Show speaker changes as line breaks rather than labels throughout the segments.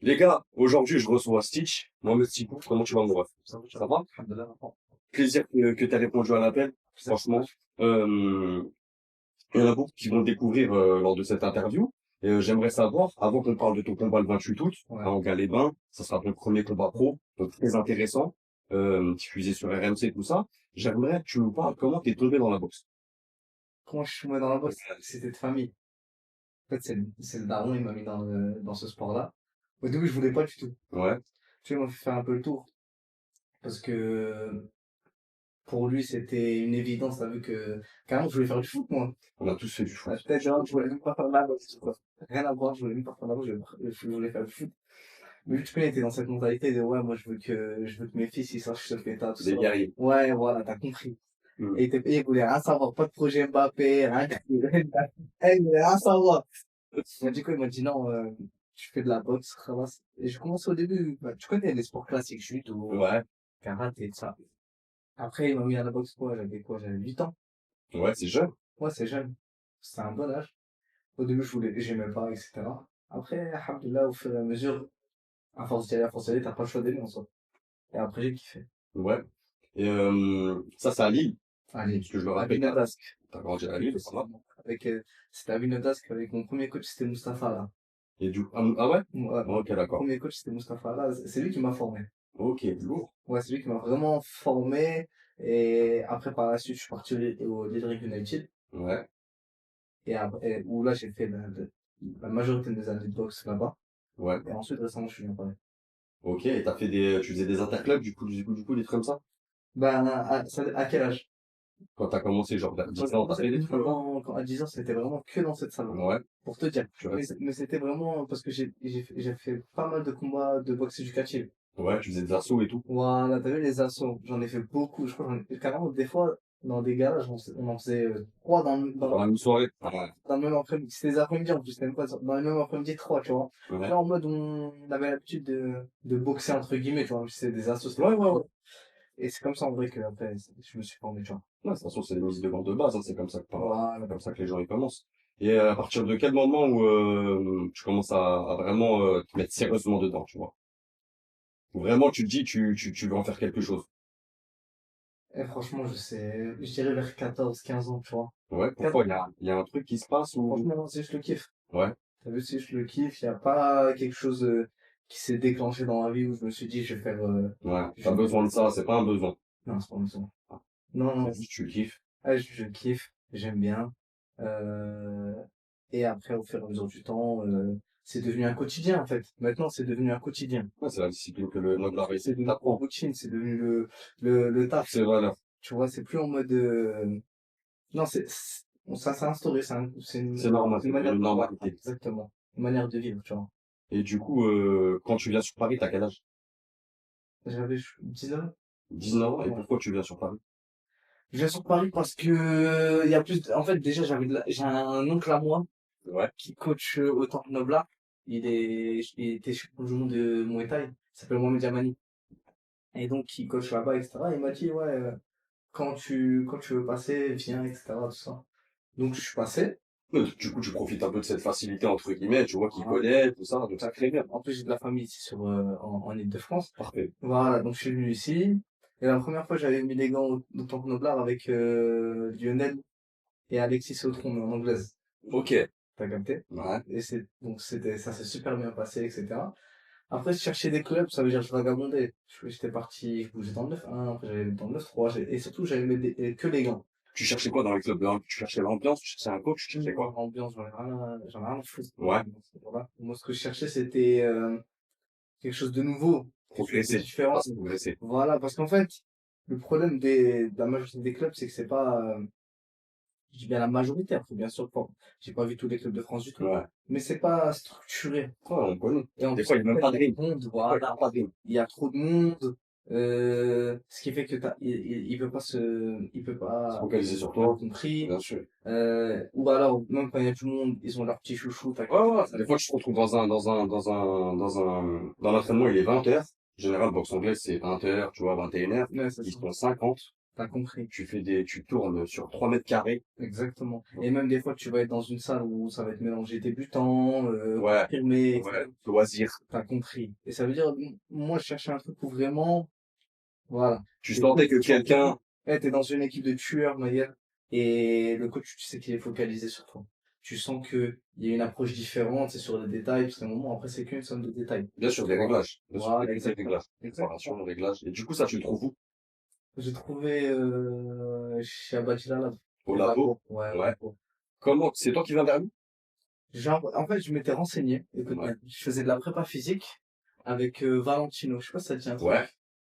Les gars, aujourd'hui, je reçois Stitch. Mohamed Sikouf, comment tu vas, mon ref? Ça va?
Alhamdulillah.
Plaisir que tu aies répondu à l'appel. Franchement, euh, il y en a beaucoup qui vont le découvrir lors de cette interview. Et j'aimerais savoir, avant qu'on parle de ton combat le 28 août,
Ouais.
à Angalais-Bains, ça sera ton premier combat pro, donc très intéressant, diffusé sur RMC, tout ça. J'aimerais que tu nous parles comment t'es tombé dans la boxe.
Comment je suis tombé dans la boxe? C'était de famille. En fait, c'est le daron, il m'a mis dans ce sport-là. Au début, je voulais pas du tout.
Ouais,
Tu vois, il m'a fait faire un peu le tour. Parce que pour lui, c'était une évidence. T'as vu que, carrément, je voulais faire du foot, moi.
on a tous fait du foot.
Peut-être, genre, je voulais même pas faire de la boxe, quoi. Rien à voir, je voulais même pas faire de la boxe, je voulais faire du foot. Mais lui, tu connais, t'es dans cette mentalité de, ouais, moi, je veux que mes fils, ils sachent se péter, tout ça.
Des guerriers.
Ouais, voilà, t'as compris.
Hmm.
Et il voulait rien savoir, pas de projet Mbappé, rien. Il voulait rien savoir. Du coup, il m'a dit non, je fais de la boxe, khalas. Et je commence au début, bah, tu connais les sports classiques, judo,
Ouais,
karaté, tout ça. Après, il m'a mis à la boxe, quoi, j'avais 8 ans.
ouais, c'est jeune.
Ouais, c'est jeune. C'est un bon âge. Au début, j'aimais pas, etc. Après, alhamdoulilah, au fur et à mesure, à force d'y aller, t'as pas le choix d'aimer, en soi. Et après, j'ai kiffé.
Ouais. Et ça, c'est à Lille.
Allez,
Parce que je le
à
rappelle,
Vinodask.
t'as grandi à Lille, ça va.
Avec, c'était à Vinodask avec mon premier coach, c'était Mustapha, là.
Et du ah ouais?
Ouais.
Ok,
Mon
d'accord.
premier coach, c'était Mustapha, là. C'est lui qui m'a formé.
Ok, lourd.
Ouais, c'est lui qui m'a vraiment formé. Et après, par la suite, je suis parti au Leeds United.
Ouais,
Et après, où là, j'ai fait la majorité de mes années de boxe là-bas.
ouais.
Et ensuite, récemment, je suis venu à Paris.
Ok, et t'as fait tu faisais des interclubs, des trucs comme ça?
Ben, à quel âge?
Quand t'as commencé, genre, vers 10 ans,
Moi,
t'as fait des trucs comme ça?
à 10 ans, c'était vraiment que dans cette salle-là.
Ouais,
Pour te dire.
tu
Mais,
restes.
mais c'était vraiment parce que j'ai fait pas mal de combats de boxe éducative.
Ouais, tu faisais des assauts et tout.
Voilà, t'as vu les assauts. J'en ai fait beaucoup. Je crois que carrément, des fois, dans des galas, on en faisait 3
Dans la même soirée. Ouais,
dans le même après-midi. C'était les après-midi en plus, c'était même pas dans le même après-midi 3, tu vois.
ouais.
Là, en mode, on avait l'habitude de boxer entre guillemets, tu vois, même si c'est des associations.
Ouais, ouais, ouais.
Et c'est comme ça en vrai que après, je me suis formé, tu vois.
Ouais, de toute façon, c'est des mises de vente de base, hein,
Voilà.
c'est comme ça que les gens y commencent. Et à partir de quel moment où tu commences à vraiment te mettre sérieusement dedans, tu vois? Où vraiment tu te dis tu veux en faire quelque chose.
Et franchement, je dirais vers 14 15 ans, tu vois.
Ouais, pourquoi? Il y a un truc qui se passe ou
Franchement, c'est juste le kiff.
ouais,
T'as vu, c'est juste le kiff. Il n'y a pas quelque chose qui s'est déclenché dans la vie où je me suis dit, je vais faire.
ouais,
Je
t'as
vais
besoin
faire
de ça, c'est pas un besoin.
Non, c'est pas besoin.
Ah,
Non, non,
c'est juste tu kiffes.
je kiffe, j'aime bien. Euh, et après, au fur et à mesure du temps, c'est devenu un quotidien en fait. Maintenant, c'est devenu un quotidien.
Ouais, c'est la discipline que le mode de la
C'est
réussite
devenu une
t'apprend.
routine, c'est devenu le taf.
C'est valeur.
Tu vois, c'est plus en mode. Non, ça s'est instauré,
C'est normal,
c'est une
c'est
manière
une
de. Voilà,
normalité.
exactement. Une manière de vivre, tu vois.
Et du coup, quand tu viens sur Paris, t'as quel âge?
J'avais 10 ans.
19 ans, et
Ouais.
pourquoi tu viens sur Paris?
Je viens sur Paris parce que il y a en fait, déjà, j'ai un oncle à moi
Ouais.
qui coach au Temple Nobla. Il était champion du monde de Muay Thai. Il s'appelle Mohamed Yamani. Et donc, il coach là-bas, etc. Il m'a dit, ouais, quand tu veux passer, viens, etc. Tout ça. Donc, je suis passé.
Du coup, tu profites un peu de cette facilité, entre guillemets, tu vois, qui
Voilà.
connaît, tout ça, donc
Ça
c'est très bien.
En plus, j'ai de la famille ici en Ile-de-France.
Parfait.
Voilà, donc je suis venu ici. Et la première fois, j'avais mis les gants au Temple Noblar avec Lionel et Alexis Sautron, mais en anglaise.
Ok.
T'as capté?
Ouais.
Et ça s'est super bien passé, etc. Après, je cherchais des clubs, ça veut dire que je vagabondais. J'étais parti, je bougeais dans le 9-1, après j'allais dans le 9-3, et surtout, j'avais que les gants.
Tu cherchais quoi dans les clubs de hand? Tu cherchais l'ambiance, tu cherchais un coach, tu cherchais quoi?
Ambiance, j'en ai rien à foutre.
Ouais.
Voilà. Moi, ce que je cherchais, c'était quelque chose de nouveau, quelque chose de
Progresser.
différent.
Ah, c'est progresser.
Voilà, parce qu'en fait, le problème de la majorité des clubs, c'est que c'est pas, je dis bien la majorité, après, bien sûr, j'ai pas vu tous les clubs de France du tout,
Ouais.
mais c'est pas structuré.
Ouais, on connaît.
Et en
Des
plus,
fois, il n'y a même pas de
il y a
rime.
trop de monde,
Des fois, il n'y
voilà.
a pas de rime.
Il y a trop de monde, ce qui fait que il peut
Se
pas,
focaliser sur
t'as
toi.
compris,
Bien sûr.
ou alors, même quand il y a du monde, ils ont leur petit chouchou, t'as
Ouais,
compris.
ouais. Des fois, tu te retrouves dans l'entraînement, il est 20 heures. En général, boxe anglaise, c'est 20 heures, tu vois, 21 heures.
Ouais, c'est
Ils
ça.
sont 50.
T'as compris.
Tu tournes sur 3 mètres carrés.
Exactement. Et même des fois, tu vas être dans une salle où ça va être mélangé débutants,
Ouais,
confirmés,
ouais,
etc.
loisir.
T'as compris. Et ça veut dire, moi, je cherchais un truc où vraiment, voilà.
Tu
Le
sentais
coach,
que quelqu'un,
t'es dans une équipe de tueurs, Maël, et le coach, tu sais qu'il est focalisé sur toi. Tu sens que il y a une approche différente, c'est sur les détails, parce qu'à un moment, après, c'est qu'une somme de détails.
bien sûr, des
Voilà.
réglages. Bien sûr,
Voilà,
des
exactement.
réglages.
Exactement.
Préparation, réglages. Et du coup, ça, tu le trouves où?
J'ai trouvé, chez Abadila, là.
Au
Au
labo?
labo. Ouais, au
Ouais.
labo.
Comment? C'est toi qui viens vers lui?
Genre, en fait, je m'étais renseigné. Écoute
Ouais.
bien. Je faisais de la prépa physique avec Valentino. Je sais pas si ça te dit un truc.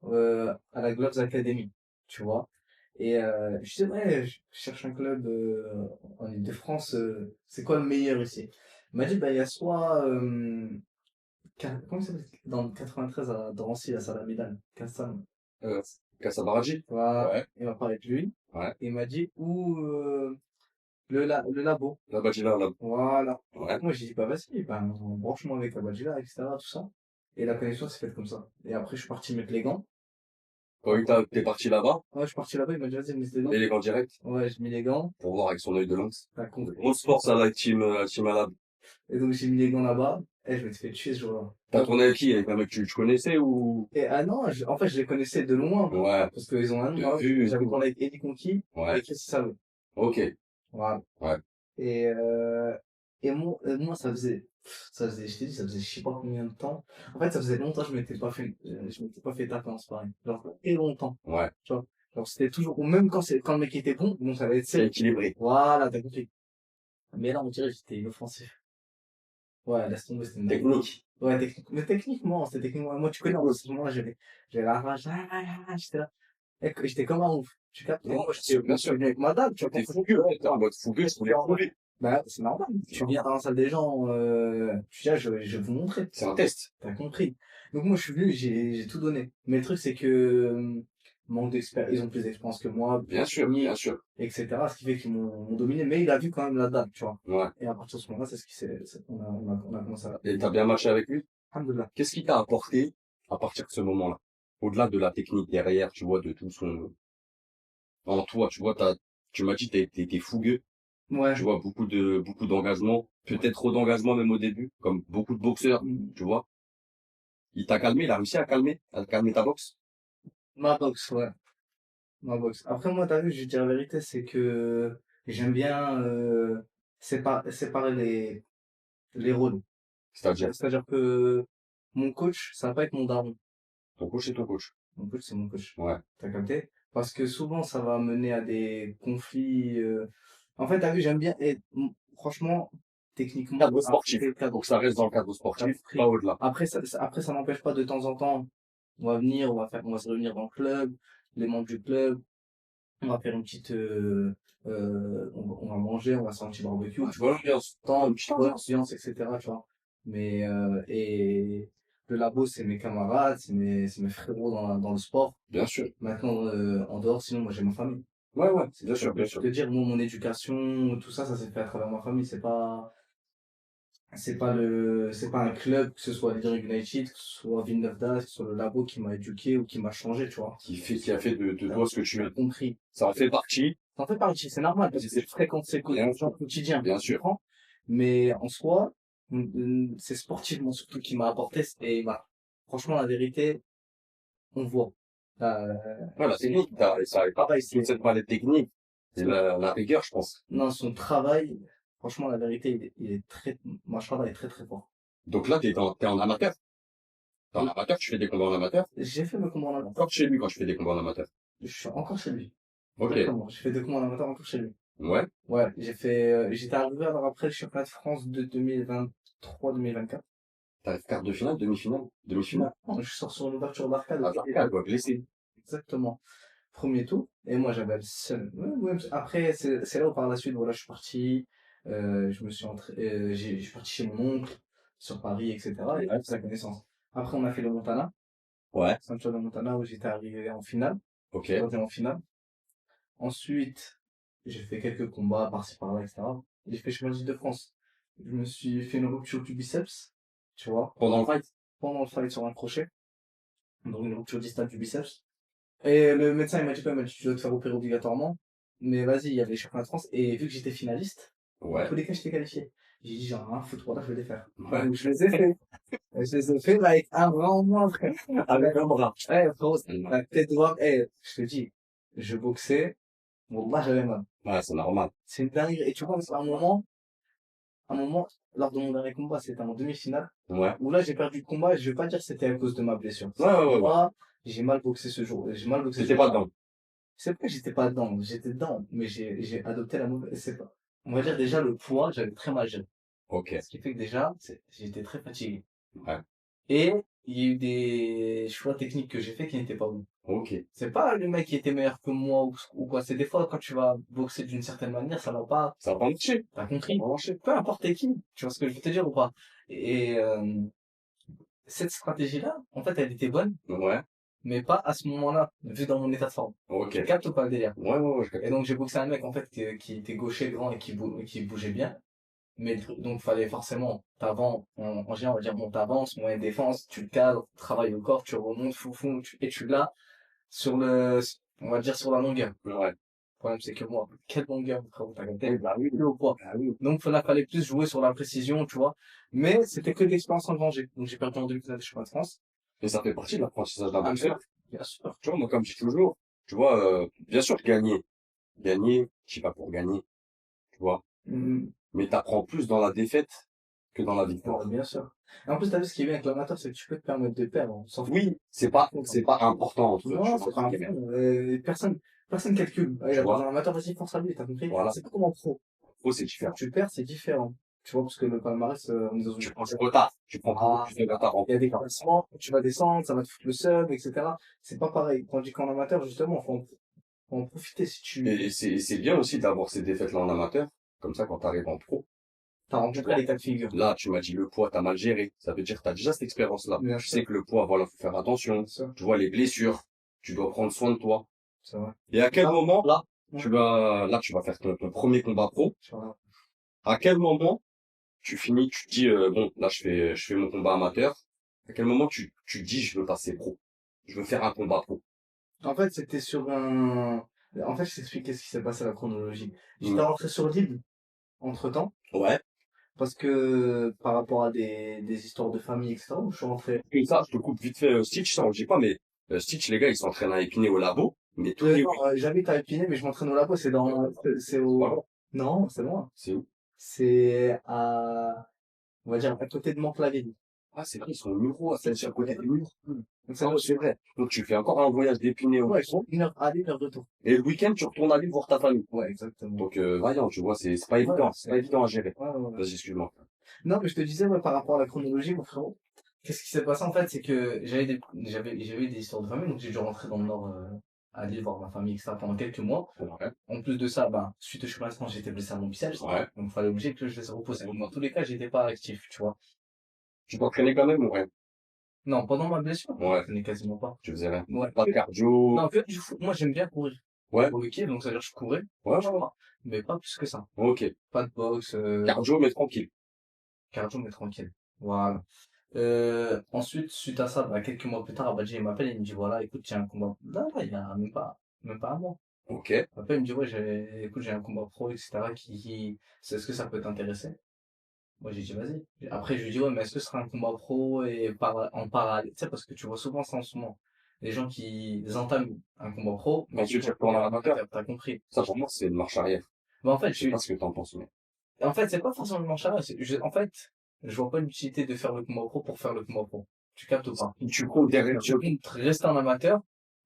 Ouais.
À la Gloves Academy. Tu vois. Et je disais, ouais, je cherche un club en Ile-de-France. C'est quoi le meilleur ici? Il m'a dit, bah, il y a soit... comment ça s'appelle? Dans le 93 à Drancy, à Salamidane. Kassam.
Euh, Casabaraji?
Voilà.
Ouais.
Il m'a parlé de lui.
Ouais.
Et il m'a dit, ou le labo.
Là-bas, tu l'as, là.
Voilà.
Ouais.
Moi, j'ai dit, bah, vas-y, ben, branche-moi avec la Badgila, etc., tout ça. Et la connexion s'est faite comme ça. Et après, je suis parti mettre les gants.
T'es parti là-bas,
Ouais, je suis parti là-bas, il m'a dit, vas-y, mets les gants.
et les gants directs,
Ouais, j'ai mis les gants.
pour voir avec son œil de lynx.
T'as
De
compris.
grosse force à la team Alab.
Et donc, j'ai mis les gants là-bas. Et je m'étais fait tuer ce jour-là.
T'as tourné avec qui? Avec un mec que tu connaissais ou?
Et ah non, en fait, je les connaissais de loin.
Ouais.
Parce qu'ils ont un
De
nom.
vue et
J'avais
tout.
tourné avec Eddie Conti
Ouais.
et Chris Salo.
Ok.
Voilà.
Ouais.
Et, moi, ça faisait, je t'ai dit, ça faisait je sais pas combien de temps. En fait, ça faisait longtemps que je m'étais pas fait taper en sparring. Genre, très longtemps.
Ouais.
Tu vois. Genre, c'était toujours, ou même quand le mec était bon, ça allait être
C'est
sec.
équilibré.
Voilà, t'as compris. Mais là, on dirait que j'étais inoffensif. Ouais, laisse tomber, c'était une dinguerie.
Technique.
Ouais, mais techniquement, c'était techniquement. Moi, tu connais, en ce moment-là, j'avais la rage, j'étais là. Et j'étais comme un ouf. Tu captes? Et
Non,
moi,
bien sûr.
venu avec ma dame, tu vois.
T'es fougueux, ouais. T'es en mode fougueux, je voulais rouler.
Bah, c'est normal. Tu viens dans la salle des gens, tu dis, ah, je vais vous montrer.
C'est un test.
T'as compris. Donc moi, je suis venu, j'ai tout donné. Mais le truc, c'est que, manque d'expérience, ils ont plus d'expérience que moi,
Bien sûr, bien sûr.
etc. Ce qui fait qu'ils m'ont dominé. Mais il a vu quand même la date, tu vois.
Ouais.
Et à partir de ce moment-là, c'est ce qui on a commencé à...
Et t'as bien matché avec lui?
Alhamdoulilah.
Qu'est-ce qui t'a apporté à partir de ce moment-là? Au-delà de la technique derrière, tu vois, de tout son, en toi, tu vois, tu m'as dit, t'es fougueux.
Ouais.
Tu vois, beaucoup d'engagement. Peut-être trop d'engagement même au début, comme beaucoup de boxeurs, tu vois. Il t'a calmé, il a réussi à calmer ta boxe.
Ma boxe, ouais. Ma boxe. Après, moi, t'as vu, je vais te dire la vérité, c'est que j'aime bien, séparer les rôles.
C'est-à-dire,
C'est-à-dire que mon coach, ça va pas être mon daron.
ton coach et ton coach.
Mon coach, c'est mon coach.
Ouais.
T'as capté? Parce que souvent, ça va mener à des conflits. En fait, t'as vu, j'aime bien. Et franchement, techniquement,
Cadre sportif.
c'est le cadre.
Faut que ça reste dans le cadre sportif, pas au-delà.
Après, ça n'empêche pas de temps en temps. On va venir, on va se réunir dans le club, les membres du club. On va faire une petite, on va manger, on va se faire un petit barbecue.
Tu vois l'ambiance.
Une petite ambiance, etc., tu vois. Mais, et le labo, c'est mes camarades, c'est mes frérots dans le sport.
Bien sûr.
Maintenant, en dehors, sinon, moi, j'ai ma famille.
Ouais, ouais, bien sûr, bien
Je
sûr.
peux te dire, moi, mon éducation, tout ça, ça s'est fait à travers ma famille. C'est pas un club, que ce soit Leader United, que ce soit Villeneuve d'Ascq, que ce soit le labo qui m'a éduqué ou qui m'a changé, tu vois.
Qui a fait de toi ce que tu es.
Compris.
Ça en fait partie.
Ça en fait partie, c'est normal, parce que je fréquente ces gens au quotidien.
Bien sûr.
Tu comprends. Mais en soi, c'est sportivement surtout qui m'a apporté, et bah, franchement, la vérité, on voit.
Ouais, la technique, ça est pareil, toute cette palette technique. C'est la rigueur, je pense.
Non, son travail, franchement, la vérité, il est très, machallah, est très très fort.
Donc là, t'es en amateur. T'es en amateur, tu fais des combats en amateur.
J'ai fait mes combats en amateur.
Encore chez lui quand je fais des combats en amateur.
Je suis encore chez lui.
Ok.
Exactement. J'ai fait des combats en amateur encore chez lui.
Ouais.
Ouais, j'étais arrivé alors après le championnat de France de 2023-2024.
T'arrives quart de finale, demi-finale, demi-finale.
Non, je sors sur une ouverture d'arcade.
Ah, l'arcade, quoi, blessé.
Exactement. Premier tour. Et moi, j'avais le seul. Ouais, après, c'est là où par la suite, voilà, je suis parti, je me suis je suis parti chez mon oncle, sur Paris, etc. Et là, c'est la connaissance. Après, on a fait le Montana.
Ouais.
Ceinture de Montana où j'étais arrivé en finale.
Ok.
J'étais en finale. Ensuite, j'ai fait quelques combats par-ci par-là, etc. Et j'ai fait championnat de France. Je me suis fait une rupture du biceps, tu vois,
Pendant le fight.
pendant le fight sur un crochet. Donc une rupture distale du biceps. Et le médecin, il m'a dit quoi? Il m'a dit, tu dois te faire opérer obligatoirement. Mais vas-y, il y avait les championnats de France. Et vu que j'étais finaliste, dans
Ouais.
tous les cas, j'étais qualifié. J'ai dit, j'en ai rien à foutre, voilà, je vais les faire.
Ouais.
Donc, je les ai fait. Et je les ai fait, avec un grand moins, frère.
Avec un bras.
Ouais, frérot,
Ouais,
la tête droite, je te dis, je boxais, moi, j'avais mal.
c'est normal.
C'est une dinguerie. Et tu vois, c'est un moment, lors de mon dernier combat, c'était en demi-finale,
Ouais.
où là, j'ai perdu le combat, et je vais pas dire que c'était à cause de ma blessure.
Ouais.
Moi, j'ai mal boxé ce jour, j'ai mal boxé ce
C'était pas
jour-là.
dedans.
C'est pas que j'étais pas dedans, j'étais dedans, mais j'ai adopté la mauvaise, c'est pas. On va dire déjà le poids, j'avais très mal géré.
Ok.
Ce qui fait que déjà, j'étais très fatigué.
Ouais.
Et il y a eu des choix techniques que j'ai fait qui n'étaient pas bons.
Ok.
C'est pas le mec qui était meilleur que moi ou quoi. C'est des fois quand tu vas boxer d'une certaine manière, ça va pas.
Ça va pas marcher.
T'as
Ça
compris?
va marcher.
Peu importe t'es qui. Tu vois ce que je veux te dire ou pas? Et cette stratégie-là, en fait, elle était bonne,
Ouais.
mais pas à ce moment-là, vu dans mon état de forme.
Ok.
Tu captes ou pas le délire?
Ouais, je
Et
capte.
donc j'ai boxé un mec en fait qui était gaucher grand et qui bougeait bien. Mais donc fallait forcément t'avances, en général on va dire bon t'avances, moyen de défense, tu le cadres, travailles au corps, tu remontes, foufou, et tu l'as sur on va dire sur la longueur.
Ouais.
Le problème c'est que moi, quelle longueur frérot, t'as capté?
Oui, bah oui.
Le poids.
Bah oui.
Donc fallait plus jouer sur la précision, tu vois. Mais c'était que de l'expérience engrangée. Donc j'ai perdu en demi-finale de championnat de France.
Et ça fait partie de l'apprentissage d'un
Ah,
boxeur.
bien sûr.
Tu vois, moi, comme je dis toujours, tu vois, bien sûr, gagner, je suis pas pour gagner, tu vois.
Hum,
Mais t'apprends plus dans la défaite que dans la victoire.
bien sûr. Et en plus, t'as vu ce qui est bien avec l'amateur, c'est que tu peux te permettre de perdre sans
Oui, c'est pas important entre eux, tu
non,
vois,
c'est pas
entre
un
guillemets.
fond. Personne calcule. Il
Tu
a pas
vois,
besoin d'un amateur, vas-y, force à lui, t'as compris?
voilà.
C'est pas comme en pro.
Pro, c'est
Quand
différent.
tu perds, c'est différent. Tu vois, parce que le palmarès, on est dans une...
Tu prends du retard. Tu prends beaucoup
Ah,
plus de retard en
il y a des
pro.
classements, tu vas descendre, ça va te foutre le seum, etc. C'est pas pareil. Tandis qu'en amateur, justement, faut en profiter si tu,
C'est bien aussi d'avoir ces défaites-là en amateur. Comme ça, quand t'arrives en pro,
t'as
tu
rencontré
vois.
les cas de figure.
Là, tu m'as dit le poids, t'as mal géré. Ça veut dire que t'as déjà cette expérience-là.
Bien
Tu
sûr,
sais que le poids, voilà, faut faire attention.
ça,
Tu vois les blessures. Tu dois prendre soin de toi.
c'est vrai.
Et à quel
Là,
moment,
là,
tu vas faire ton premier combat pro.
voilà.
À quel moment, tu finis, tu te dis, bon, là, je fais mon combat amateur. À quel moment tu te dis, je veux passer pro. Je veux faire un combat pro.
En fait, c'était sur un... En fait, je t'explique qu'est-ce qui s'est passé à la chronologie. J'étais
Mm.
rentré sur l'île, entre-temps.
Ouais.
Parce que par rapport à des histoires de famille, etc., où je suis rentré.
Et ça, je te coupe vite fait, Stitch, ça on le dit pas, mais Stitch, les gars, ils s'entraînent à épiner au labo, mais tous les
Non, j'habite à Épinay, mais je m'entraîne au labo, c'est
c'est pas
au,
loin.
non, c'est loin.
C'est où?
C'est on va dire, à côté de Mantes-la-Ville.
Ah, c'est vrai, ils sont au Muro, c'est à côté des murs.
Donc
Ah, ouais, c'est vrai. Donc tu fais encore un voyage d'épinay au
ouais,
Muro.
1 heure aller, 1 heure retour.
Et le week-end, tu retournes à Lille voir ta famille.
Ouais, exactement.
Donc, vaillant, tu vois, c'est pas
Ouais,
évident, c'est pas évident à gérer.
ouais.
Vas-y, excuse-moi.
Non, mais je te disais, ouais, par rapport à la chronologie, mon frérot. Qu'est-ce qui s'est passé, en fait, c'est que j'avais eu des histoires de famille, donc j'ai dû rentrer dans le Nord, à Lille voir ma famille, etc., pendant quelques mois.
Ouais.
En plus de ça, ben, suite au championnat de France, j'étais blessé à mon biceps.
Ouais.
Donc, il fallait obligé que je laisse reposer. Donc, dans tous les cas, j'étais pas actif, tu vois.
Tu t'entraînais quand même ou rien?
Non, pendant ma blessure,
Ouais.
je n'ai quasiment pas.
Tu faisais rien.
Ouais.
Pas de cardio.
Non, que du foot. Moi, j'aime bien courir.
Ouais.
Ok, donc ça veut dire que je courais,
Ouais,
je crois. Mais pas plus que ça.
Ok.
Pas de boxe,
Cardio, mais tranquille.
cardio, mais tranquille. Voilà. Ensuite, suite à ça, bah, quelques mois plus tard, Abadji, il m'appelle et il me dit, voilà, écoute, j'ai un combat. Là, il y a même pas un mois.
Ok.
Après, il me dit, ouais, écoute, j'ai un combat pro, etc., est-ce que ça peut t'intéresser? Moi, j'ai dit, vas-y. Après, je lui dis, ouais, mais est-ce que ce sera un combat pro et en parallèle? Tu sais, parce que tu vois souvent ça en ce moment. Les gens qui entament un combat pro, mais
Ensuite,
qui
tu retournes à l'amateur.
t'as compris.
Ça, pour moi, c'est une marche arrière.
Mais en fait,
Je sais pas ce que t'en penses, mais.
c'est pas forcément le manche à c'est, en fait, je vois pas l'utilité de faire le combat pro pour faire le combat pro. Tu captes ou pas?
Si tu comptes derrière,
Tu comptes rester en amateur,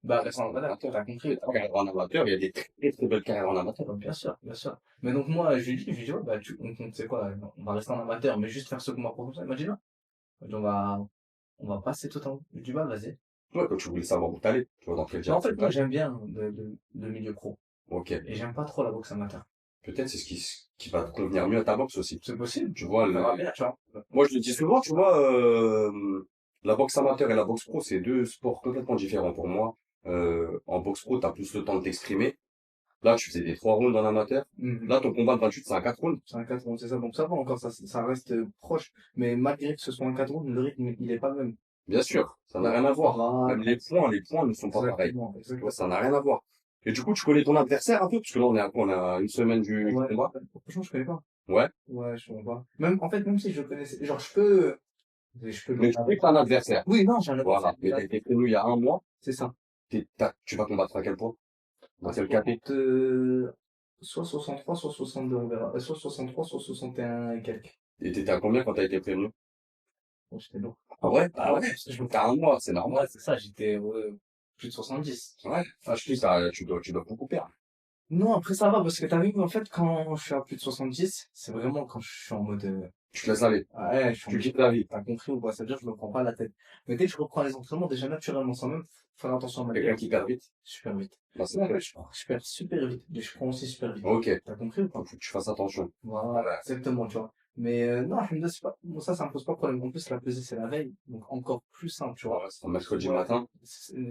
bah, reste en amateur,
amateur.
t'as compris.
Carrière en amateur, il y a des très belles carrières en amateur.
Bien sûr, bien sûr. Mais donc, moi, je lui dis, ouais, bah, on compte, c'est quoi, on va rester en amateur, mais juste faire ce combat pro comme ça. Il m'a dit non. Il m'a dit, on va passer tout en haut. Je lui dis, bah, vas-y.
Ouais, quand tu voulais savoir où t'allais, tu vois, dans quel
Mais en fait,
direction
moi,
t'allais.
j'aime bien le milieu pro.
Ok.
Et j'aime pas trop la boxe amateur.
Peut-être c'est qui va te convenir mieux à ta boxe aussi.
C'est possible.
Tu vois,
On verra bien, tu vois.
moi, je le dis souvent, tu vois, la boxe amateur et la boxe pro, c'est deux sports complètement différents pour moi. En boxe pro, t'as plus le temps de t'exprimer. Là, tu faisais des 3 rounds en amateur.
Mhm.
Là, ton combat de 28, c'est un 4 rounds.
C'est un 4 rounds, c'est ça. Donc ça va encore, ça reste proche. Mais malgré que ce soit un 4 rounds, le rythme, il est pas le même.
Bien sûr, ça n'a rien à voir.
Voilà.
Même les points ne sont pas pareils.
Exactement,
Tu vois,
exactement.
ça n'a rien à voir. Et du coup, tu connais ton adversaire un peu? Parce que là, on a une semaine du
Ouais,
combat.
franchement, je connais pas.
Ouais.
Ouais, je comprends pas. Même, en fait, même si je connaissais, genre, je peux le
Mais tu sais que t'as un adversaire.
Oui, non, j'ai un adversaire.
Voilà. Mais t'as été prévenu il y a un mois.
C'est ça.
Tu vas combattre à quel point? Dans
À
quel KT?
soit 63, soit 62, on verra. Soit 63, soit 61 et quelques.
Et t'étais à combien quand t'as été prévenu?
Bon, j'étais lourd.
Ah ouais? Bah
Ouais,
ouais.
parce que je me
T'as un mois, c'est
Ouais,
normal.
c'est ça, j'étais plus de 70.
Ouais. Ah, je te dis, ça, tu dois beaucoup perdre.
Non, après ça va, parce que t'as vu, en fait, quand je suis à plus de 70, c'est vraiment quand je suis en mode,
Tu te laisses aller.
ah ouais, je suis en
Tu
mode,
quittes la vie.
t'as compris ou pas, ça veut dire que je me prends pas la tête. Mais dès que je reprends les entraînements, déjà naturellement, sans même faire attention à ma
Quelqu'un
tête,
qui perd vite.
super vite.
Bah, c'est
Non,
vrai.
je perds super vite, mais je prends aussi super vite.
Ok.
T'as compris ou pas?
Faut que tu fasses attention.
Voilà,
Ouais.
exactement, tu vois. Mais non, alhamdoulilah, c'est pas, bon, ça me pose pas de problème. En plus, la pesée, c'est la veille, donc encore plus simple, tu vois.
Ouais, c'est un mercredi
Ouais,
matin.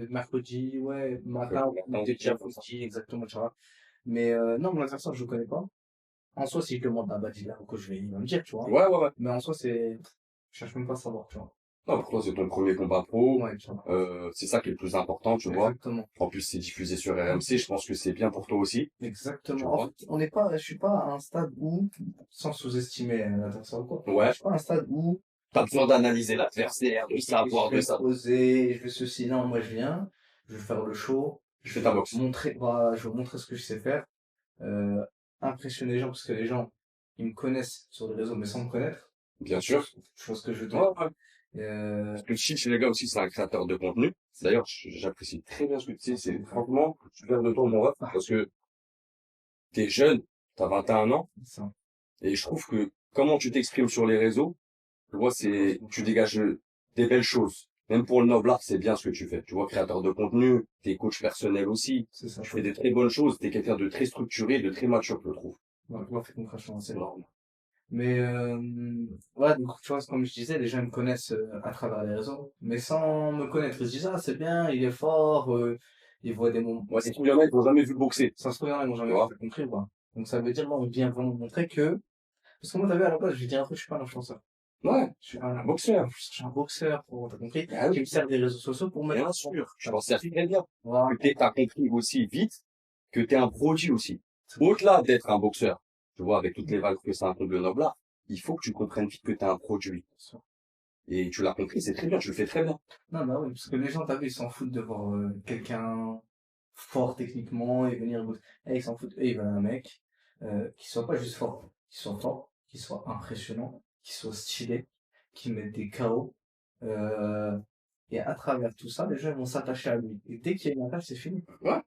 mercredi, ouais, matin,
Mercredi matin,
ou
week-end,
déjà
comme ça.
midi, exactement, tu vois. Mais non, mon adversaire, je le connais pas. En soi, si je demande à Badila ou que il va me dire, tu vois.
Ouais, ouais, ouais.
Mais en soi, je cherche même pas à savoir, tu vois.
Non, pour toi, c'est ton premier combat pro.
Ouais, tu vois.
C'est ça qui est le plus important, tu vois.
Exactement.
En plus, c'est diffusé sur RMC. Je pense que c'est bien pour toi aussi. Tu
Exactement. En
vois.
fait, je suis pas à un stade où, sans sous-estimer l'adversaire ou quoi, je
Ouais.
suis pas à un stade où
T'as besoin d'analyser l'adversaire, de savoir,
je
de
vais me
ça.
poser, je vais ceci, non, moi je viens, je vais faire le show,
Tu fais ta boxe.
voilà, je vais montrer ce que je sais faire, euh, impressionner les gens, parce que les gens, ils me connaissent sur les réseaux, mais sans me connaître.
Bien sûr.
Je vois ce que je veux
Ouais,
dire.
ouais.
Euh,
Parce que Chill, les gars aussi, c'est un créateur de contenu. D'ailleurs, j'apprécie très bien ce que tu dis. C'est, franchement, super de toi, mon ref. Parce que t'es jeune, t'as 21 ans.
ça,
Et je trouve que comment tu t'exprimes sur les réseaux, tu vois, tu dégages des belles choses. Même pour le noble art, c'est bien ce que tu fais. Tu vois, créateur de contenu, t'es coach personnel aussi.
c'est ça.
Tu fais des très bonnes choses. T'es quelqu'un de très structuré, de très mature, je trouve.
Donc, on fait concrètement, c'est vrai.
Non.
Mais, ouais, donc, tu vois, comme je disais, les gens me connaissent à travers les réseaux, mais sans me connaître. Ils se disent, ah, c'est bien, il est fort, ils voient des moments.
Moi, c'est qu'il y en a, ils n'ont jamais vu boxer.
Ça se trouve, ils n'ont
Tu
jamais
vois.
compris, quoi. Donc, ça veut dire, là, on vient vraiment montrer que, parce que moi, t'as vu, à la base, je vais dire un truc, je suis pas un influenceur.
Ouais.
Je suis
Un boxeur.
je suis un boxeur, t'as compris?
Ah oui.
Qui me sert des réseaux sociaux pour mettre.
Bien sûr. Je t'en sers très bien.
Voilà.
T'as compris aussi vite que t'es un produit aussi. Au-delà d'être un boxeur, tu vois, avec toutes les valeurs que ça incombe le noble art, il faut que tu comprennes vite que t'es un produit. Et tu l'as compris, c'est très bien, tu le fais très bien.
Non, bah oui, parce que les gens, t'as vu, ils s'en foutent de voir quelqu'un fort techniquement et venir. Ils s'en foutent. Et ils veulent un mec qui soit pas juste fort, qui soit impressionnant, qui soit stylé, qui mette des KO. Euh, et à travers tout ça, les gens ils vont s'attacher à lui. Et dès qu'il y a une attache, c'est fini.
Ouais.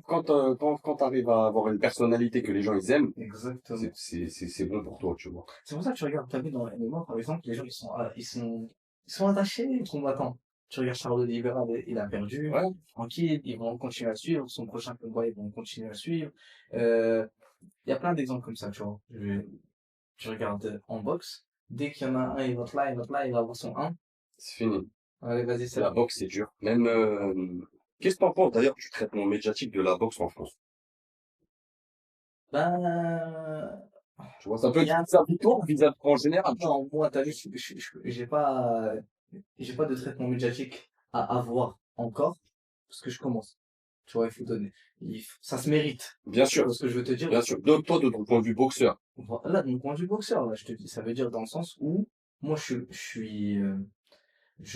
Quand t'arrives à avoir une personnalité que les gens ils aiment,
Exactement.
c'est bon pour toi, tu vois.
C'est pour ça que tu regardes, t'as vu dans les MMA, par exemple, les gens ils sont attachés aux combattants. Tu regardes Charles Oliveira, il a perdu,
Ouais.
tranquille, ils vont continuer à suivre, son prochain combat, ils vont continuer à suivre. Il y a plein d'exemples comme ça, tu vois. Tu regardes en boxe, dès qu'il y en a un, il va là, il va avoir son un.
C'est fini.
Allez, vas-y, c'est
La
là.
boxe, c'est dur. Même, qu'est-ce que t'en penses d'ailleurs du traitement médiatique de la boxe en France?
Ben,
Tu vois, ça peut
il y
être
a,
vis-à-vis toi, vis-à-vis en général, tu vois.
non, moi, t'as vu, j'ai pas de traitement médiatique à avoir encore, parce que je commence. Tu vois, il faut donner. Ça se mérite.
Bien
Tu
sûr,
vois ce que je veux te dire?
bien sûr. Donc, toi, de ton point de vue boxeur,
Là, de mon point de vue boxeur, là, je te dis, ça veut dire dans le sens où, moi, je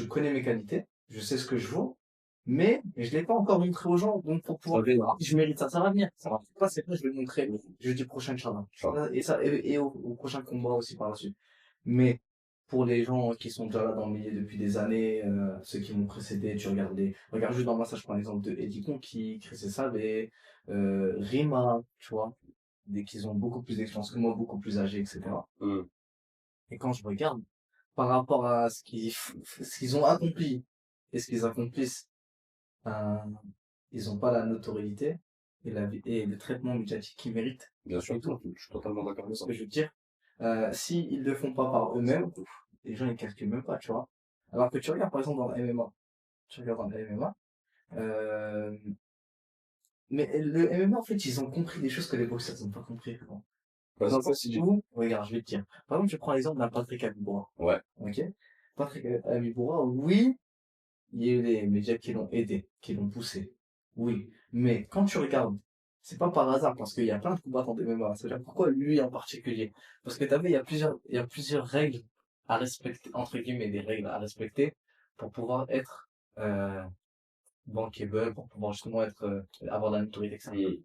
connais mes qualités, je sais ce que je vaux, mais je l'ai pas encore montré aux gens, donc pour
ça
pouvoir,
viendra.
je mérite ça, ça va venir. Ça va pas, c'est pas, je vais le montrer jeudi prochain, Inch'Allah. Et au prochain combat aussi par la suite. Mais, pour les gens qui sont déjà là dans le milieu depuis des années, ceux qui m'ont précédé, regarde juste dans moi, ça, je prends l'exemple de Eddie Conki, Chris Savé, Rima, tu vois, des qu'ils ont beaucoup plus d'expérience que moi, beaucoup plus âgés, etc.
Hum,
Et quand je regarde, par rapport à ce qu'ils ont accompli et ce qu'ils accomplissent, euh, ils n'ont pas la notoriété et le traitement médiatique qu'ils méritent.
bien sûr,
Et tout.
je suis totalement d'accord avec
Ce
ça.
que je veux dire, s'ils le font pas par eux-mêmes, les gens ils calculent même pas, tu vois. Alors que tu regardes par exemple dans le MMA, tu regardes dans le MMA, euh, mais le MMA en fait ils ont compris des choses que les boxeurs n'ont pas compris.
Vas-y,
Dans le
vas-y,
sens où, regarde, je vais te dire. Par exemple, je prends l'exemple d'un Patrick Abouboua.
Ouais.
Ok? Patrick Amibura, oui, il y a eu les médias qui l'ont aidé, qui l'ont poussé. Oui. Mais quand tu regardes, c'est pas par hasard, parce qu'il y a plein de combattants de MMA. C'est-à-dire pourquoi lui en particulier? Parce que t'as vu, il y a plusieurs règles à respecter, entre guillemets, des règles à respecter pour pouvoir être, bankable, pour pouvoir justement être, avoir de la notoriété, etc.
Et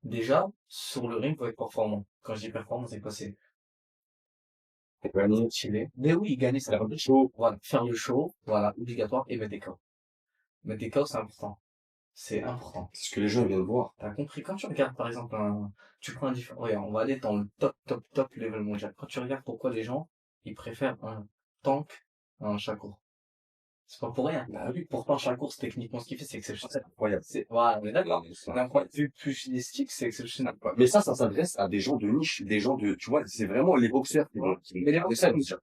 Déjà, sur le ring, faut être performant. Quand je dis performant, c'est quoi? C'est
gagner,
stylé. Mais oui, gagner, c'est
faire le show.
voilà, faire le show, voilà, obligatoire, et mettre des KO. Mettre des KO, c'est important. C'est important.
C'est ce que les gens viennent voir.
T'as compris? Quand tu regardes, par exemple, tu prends un différent, regarde, on va aller dans le top, top, top level mondial. Quand tu regardes pourquoi les gens, ils préfèrent un tank à un Shakur. C'est pas pour rien.
Bah oui,
Pourtant, Shakur, c'est techniquement ce qu'il fait, c'est
c'est
exceptionnel.
incroyable.
Voilà, on est d'accord.
Non, mais c'est
D'un point de
incroyable.
vue plus stylistique, c'est exceptionnel.
Mais ça s'adresse à des gens de niche, des gens de, tu vois, c'est vraiment les boxeurs qui vont
Mais les
regarder ça,
boxeurs,
ils vont se dire,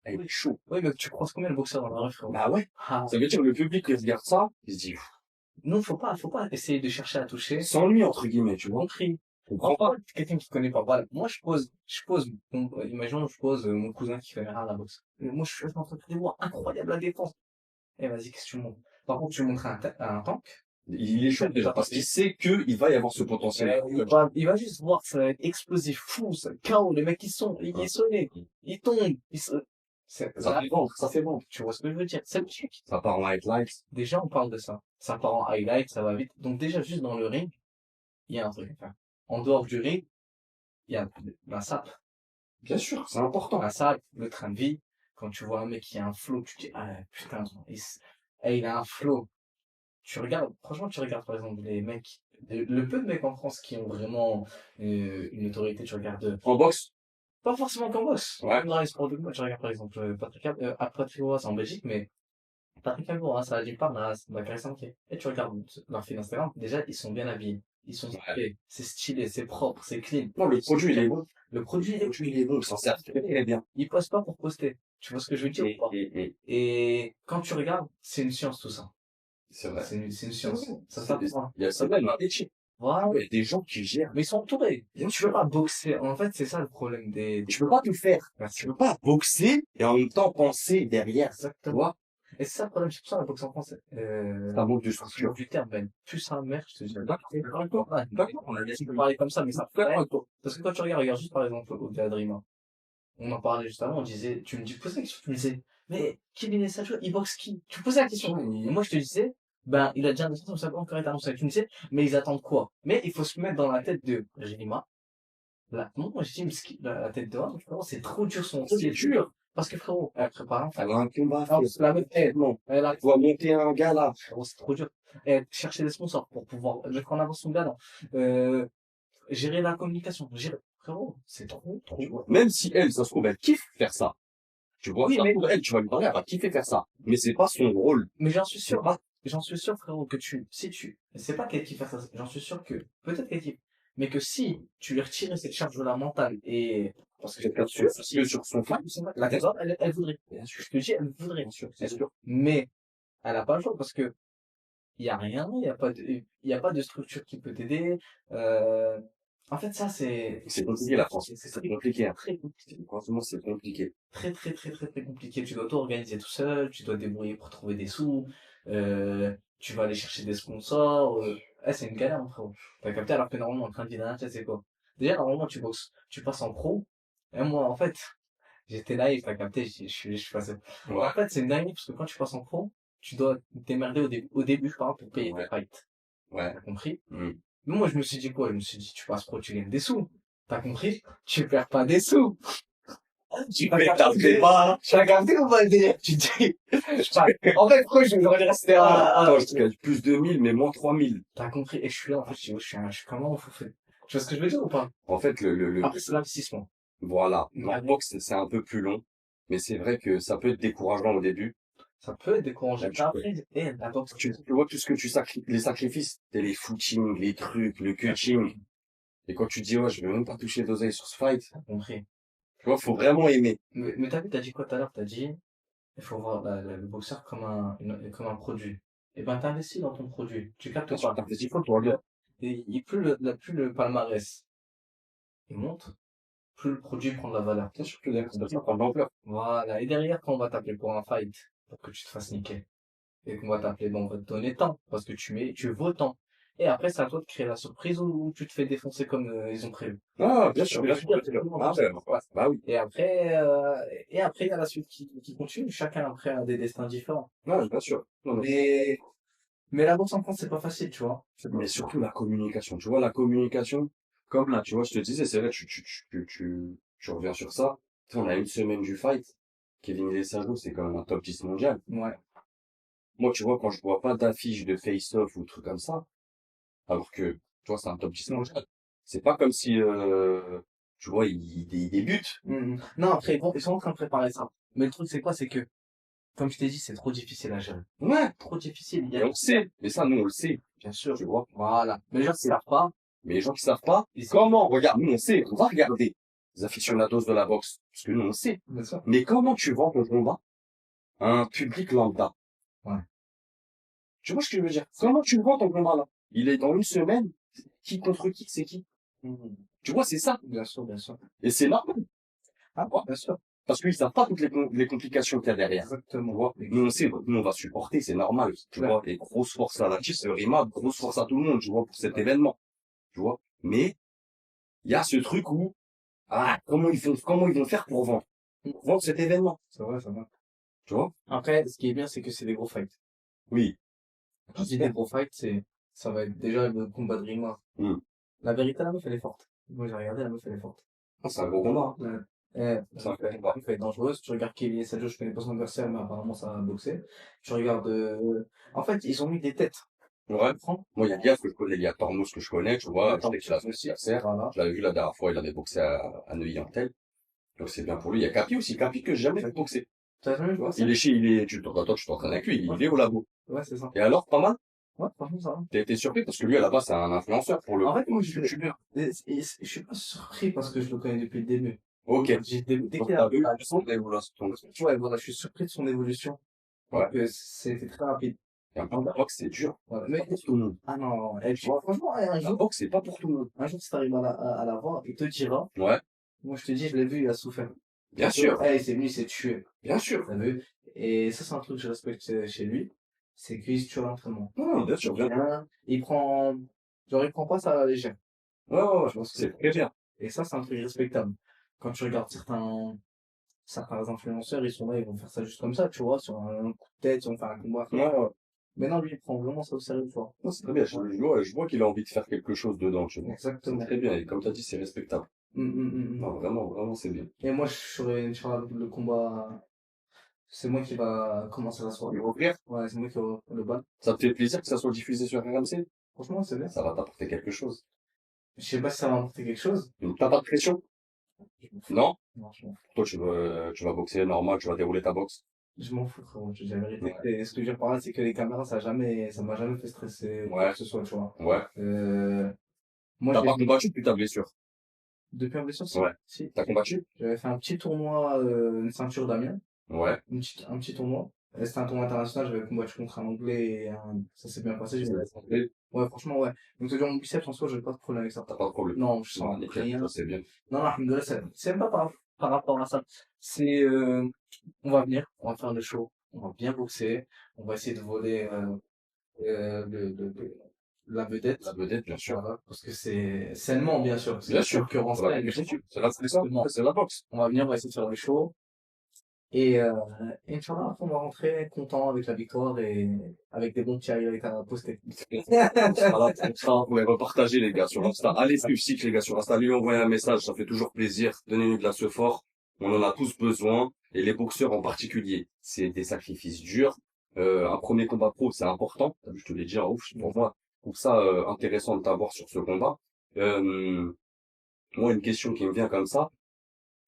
ah, il est chaud.
oui, mais tu croises combien de boxeurs dans la rue, frérot?
Bah ouais.
Ah.
Ça veut dire le public qui regarde ça, il se dit,
Non, faut pas essayer de chercher à toucher.
s'ennuie, entre guillemets, tu vois.
Compris.
Je comprends pas.
Enfin, quelqu'un qui connaît pas. Voilà. Moi, imaginons, je pose mon cousin qui connaît rien à la boxe. Moi, je suis en train de voir incroyable la défense. Eh, vas-y, qu'est-ce que tu montres? Par contre, tu montres un tank.
Il est chaud déjà, parce qu'il sait qu'il va y avoir ce potentiel.
Il va juste voir que ça va être explosif, fou, ça, KO, les mecs, ils sont sonnés, ils tombent,
Ça fait vendre, ça fait vendre.
tu vois ce que je veux dire? C'est le truc.
Ça part en highlights.
Déjà, on parle de ça. Ça part en highlight, ça va vite. Donc, déjà, juste dans le ring, il y a un truc à faire. En dehors du ring, il y a la sape.
Bien sûr, c'est important.
La sape, le train de vie. Quand tu vois un mec qui a un flow, tu te dis, ah, putain, il a un flow. Tu regardes, franchement, tu regardes, par exemple, les mecs, le peu de mecs en France qui ont vraiment une autorité, tu regardes,
En boxe,
pas forcément qu'en boxe.
ouais.
Même dans les sports de combat, tu regardes, par exemple, Patrick Roy, c'est en Belgique, mais Patrick Amour, hein, ça a du Parnasse, Bakary Sanké. Et tu regardes leur fil Instagram, déjà, ils sont bien habillés. Ils sont stylés. C'est stylé, c'est propre, c'est clean.
Non, le produit, il est bon.
Le produit,
Le produit, il est bon, il s'en sert très bien.
ils postent pas pour poster. Tu vois ce que je veux dire ou pas? Et quand tu regardes, c'est une science tout ça.
C'est vrai.
C'est une science. Ça
C'est-
s'apprend.
Il y a ça, même un métier.
Voilà.
Il y a des gens qui gèrent.
Mais ils sont entourés.
Bien
Tu
sûr.
peux pas boxer. En fait, c'est ça le problème
Tu peux pas tout faire.
Merci.
Tu peux pas boxer et en même temps penser derrière. Tu
Exactement.
vois?
Et c'est ça le problème, c'est pour ça la boxe en France,
Ça manque de
je
structure.
du terme, ben, plus ça merde, je te dis.
D'accord.
Ouais.
D'accord. On a
Tu peux parler comme ça, mais ça
D'accord
fait
avec toi.
parce que quand tu regardes juste par exemple au Adrima, on en parlait juste avant, on disait, tu posais la question, tu me disais, mais Kevin Sacho, il boxe qui? Tu posais la question. Et moi, je te disais, ben, il a déjà un dessin, ça peut encore être annoncé. Tu me disais, mais ils attendent quoi? Mais il faut se mettre dans la tête de Rima. Là, moi, je dis, mais la tête de Rima, frérot, c'est trop dur son
C'est dur.
parce que frérot, elle prépare un
Elle a un combat à faire.
la meuf,
Non.
elle a
Tu dois monter un gars là.
frérot, c'est trop dur. Et chercher des sponsors pour pouvoir mettre en avant son galant. Gérer la communication. Frérot, c'est trop, trop.
Tu vois. Même si elle, ça se trouve, elle kiffe faire ça. Tu vois,
Oui,
ça se
mais-
trouve, elle, tu vas lui parler, elle va kiffer faire ça. Mais c'est pas son rôle.
Mais j'en suis
C'est
sûr,
pas,
j'en suis sûr, frérot, que c'est pas qu'elle kiffe faire ça, j'en suis sûr que, peut-être qu'elle kiffe, mais que si tu lui retirais cette charge-là mentale et, parce que
quelqu'un
sûr,
sur son fan.
la tête, elle voudrait.
Bien sûr.
Je te dis, elle voudrait.
Bien sûr, c'est sûr.
Mais, elle a pas le choix parce que, il y a rien, il y a pas de structure qui peut t'aider, en fait, ça,
C'est compliqué, la France.
c'est
C'est compliqué, hein.
très compliqué.
Franchement, c'est compliqué.
Très, très, très, très, très compliqué. Tu dois tout organiser tout seul, tu dois te débrouiller pour trouver des sous, tu vas aller chercher des sponsors, c'est une galère, mon frérot. T'as capté, alors que normalement, en train de dire, ah, c'est quoi? Déjà, normalement, tu boxes, tu passes en pro, et moi, en fait, j'étais naïf, t'as capté, je suis passé.
Ouais.
En fait, c'est une dinguerie, parce que quand tu passes en pro, tu dois t'émerder au début, par exemple, pour payer
Ouais.
tes fights.
Ouais.
T'as compris?
Mm.
Mais moi, je me suis dit quoi? Je me suis dit, tu passes pro, tu gagnes des sous. T'as compris? Tu perds pas des sous. Tu
Mais t'as pas.
Tu as capté ou pas le délire? Tu te dis, en fait, pourquoi j'aurais resté
Attends, je gagne plus de 1000, mais moins 3000.
T'as compris? Et je suis là, en fait, je suis comment, faut faire. Tu vois ce que je veux dire ou pas?
En fait,
Après, c'est l'investissement.
voilà.
Ouais.
En boxe, c'est un peu plus long. Mais c'est vrai que ça peut être décourageant au début.
Ça peut être décourageant.
Tu
Après, la boxe,
Tu vois tout ce que tu sacrifies, les sacrifices, c'est les footings, les trucs, le cutting. Et quand tu dis, ouais, je vais même pas toucher d'oseille sur ce fight,
t'as compris.
tu vois, faut vraiment aimer.
Mais t'as vu, t'as dit quoi tout à l'heure? T'as dit, il faut voir le boxeur comme comme un produit. Et ben, t'investis dans ton produit. Tu captes pas.
T'as fait 10 fois pour le
Et plus plus le palmarès, il monte, plus le produit prend de la valeur.
Bien sûr que derrière, ça prend de l'ampleur.
Voilà. Et derrière, quand on va t'appeler pour un fight, pour que tu te fasses niquer, et qu'on va t'appeler, bon, on va te donner tant, parce que tu vaux tant. Et après, c'est à toi de créer la surprise ou tu te fais défoncer comme ils ont prévu.
Ah, bien
Je
sûr,
veux
bien
dire,
sûr,
c'est
bien sûr.
tellement
Ah,
comme ça
ouais,
que ça se passe.
bah oui.
Et après, il y a la suite qui continue. Chacun après a des destins différents.
Ouais, bien sûr. Non, mais
Mais, mais la boxe en France, c'est pas facile, tu vois.
mais surtout la communication. Tu vois, la communication, comme là, tu vois, je te disais, c'est vrai, tu reviens sur ça. Tu sais, on a une semaine du fight. Kevin Lesage, c'est quand même un top 10 mondial.
Ouais.
Moi, tu vois, quand je vois pas d'affiche de face-off ou truc comme ça, alors que, tu vois, c'est un top 10 mondial. C'est pas comme si, tu vois, il débute.
Non, après, bon, ils sont en train de préparer ça. Mais le truc, c'est quoi? C'est que, comme je t'ai dit, c'est trop difficile à gérer.
Ouais.
Trop difficile. Il y
Et
a,
on le sait. Mais ça, nous, on le sait.
bien sûr.
Tu vois.
Voilà. Mais les gens qui savent pas,
Mais les gens qui savent pas,
ils
comment, regarde, nous, on sait, on va regarder les aficionados de la boxe. Parce que nous, on sait.
bien sûr.
Mais comment tu vends ton combat à un public lambda?
Ouais.
Tu vois ce que je veux dire? Comment tu vends ton combat là? Il est dans une semaine. Qui contre qui, c'est qui? Tu vois, c'est ça.
Bien sûr, bien sûr.
Et c'est normal.
Ah,
Ouais.
bien sûr.
Parce qu'ils savent pas toutes les complications qu'il y a derrière. Tu
Exactement.
vois? Nous, on sait, nous, on va supporter, c'est normal. Tu
Ouais.
vois? Et grosse force à la Rima, grosse force à tout le monde, tu vois, pour cet événement. Tu vois? Mais, il y a ce truc où, ah, comment ils vont faire pour vendre? Pour vendre cet événement.
C'est vrai, ça va.
Tu vois?
Après, ce qui est bien, c'est que c'est des gros fights.
Oui.
Quand je dis des gros fights, ça va être déjà le combat de Rima.
Hmm.
La vérité, la meuf, elle est forte. Moi, j'ai regardé, la meuf, elle est forte.
Ah, c'est un gros combat.
Ouais.
C'est un gros
La
combat.
meuf, elle est dangereuse. Tu regardes Kevin Sadio, je connais pas son adversaire, mais apparemment, ça va boxer. Tu regardes, en fait, ils ont mis des têtes.
Ouais.
Tu comprends?
Moi, il y a Diaz que je connais, il y a Tormos que je connais, tu vois. Je sais que c'est la
aussi.
adversaire.
Voilà.
Je l'avais vu la dernière fois, il avait boxé à Neuilly-en-Tel. Donc c'est bien pour lui. Il y a Capi aussi, Capi que j'ai jamais vu boxer.
T'as jamais
Tu
vu
vois.
ça?
Toi, tu t'entraînes avec lui, il
Ouais.
est au labo.
Ouais, c'est ça.
Et alors, pas mal?
Ouais, franchement, ça va.
T'as été surpris parce que lui, à la base, c'est un influenceur pour le
En fait, moi,
youtubeur.
je suis pas surpris parce que je le connais depuis le début.
Ok.
Dès
Donc,
qu'il
t'as
a,
vu son évolution.
ouais, voilà, je suis surpris de son évolution.
Ouais.
Donc, c'était très rapide.
Et en plus, la boxe, c'est dur.
Voilà.
Mais pour tout le monde.
Ah non, et puis,
Ouais.
franchement,
La boxe, c'est pas pour tout le monde.
un jour, si t'arrives à la voir, il te dira,
Ouais.
moi, je te dis, je l'ai vu, il a souffert.
Bien sûr.
Eh, c'est venu, il s'est tué.
Bien sûr.
T'as vu? Et ça, c'est un truc que je respecte chez lui. C'est qu'il se tue à l'entraînement.
Non, bien sûr, bien sûr.
Genre, il prend pas ça à la légère.
Ouais, ouais, ouais.
Je pense que
C'est très bien.
et ça, c'est un truc respectable. Quand tu regardes certains influenceurs, ils sont là, ils vont faire ça juste comme ça, tu vois, sur un coup de tête, ils vont faire un combat.
Ouais, ouais.
Mais non, lui, il prend vraiment ça au sérieux, tu vois.
Non, c'est très bien. Je vois qu'il a envie de faire quelque chose dedans, tu vois. C'est
Exactement.
très bien. Et comme t'as dit, c'est respectable. Non, vraiment, vraiment, c'est bien.
Et moi, je serais, Inch'Allah, le combat, c'est moi qui va commencer la soirée.
Et ouvrir,
Ouais, c'est moi qui va le bal.
ça te fait plaisir que ça soit diffusé sur RMC?
Franchement, c'est bien.
Ça va t'apporter quelque chose.
Je sais pas si ça va m'apporter quelque chose.
Donc, t'as pas de pression?
Je m'en fous.
Non?
Non, je m'en fous.
Toi, tu vas boxer normal, tu vas dérouler ta boxe.
Je m'en fous, frérot, je te dis la vérité.
Ouais.
Et ce que je veux dire par là, c'est que les caméras, ça m'a jamais fait stresser, quoi
Ouais.
que ce soit, tu vois.
Ouais.
Moi,
T'as
j'ai
pas combattu depuis ta blessure?
depuis un blessure, si.
Ouais.
Si.
T'as combattu?
J'avais fait un petit tournoi, une ceinture d'Amiens.
Ouais.
Un petit tournoi. Et c'était un tournoi international, j'avais combattu contre un Anglais et ça s'est bien passé. Ouais, franchement, ouais. Donc, c'est-à-dire, mon biceps, en soi, j'ai pas de problème avec ça.
T'as pas de problème.
Non, je sens
Non, nickel,
rien.
ça c'est bien.
Non, non, alhamdoulilah, c'est même pas par rapport à ça. C'est, on va venir, on va faire le show, on va bien boxer, on va essayer de voler, la vedette.
La vedette, bien sûr.
Voilà, parce que c'est sainement, bien sûr.
Bien sûr.
Concurrence,
Voilà, c'est la boxe.
on va venir, on va essayer de faire le show. Et, Inch'Allah, après, on va rentrer content avec la victoire et avec des bons petits highlights à poster.
Voilà, vous pouvez repartager les gars sur Insta. Allez suivre Cycle les gars sur Insta. Lui envoyer un message, ça fait toujours plaisir. Donnez-nous de la fort. On en a tous besoin. Et les boxeurs en particulier. C'est des sacrifices durs. Un premier combat pro, c'est important. Je te l'ai dit en ouf. Pour moi, je trouve ça intéressant de t'avoir sur ce combat. Moi, une question qui me vient comme ça.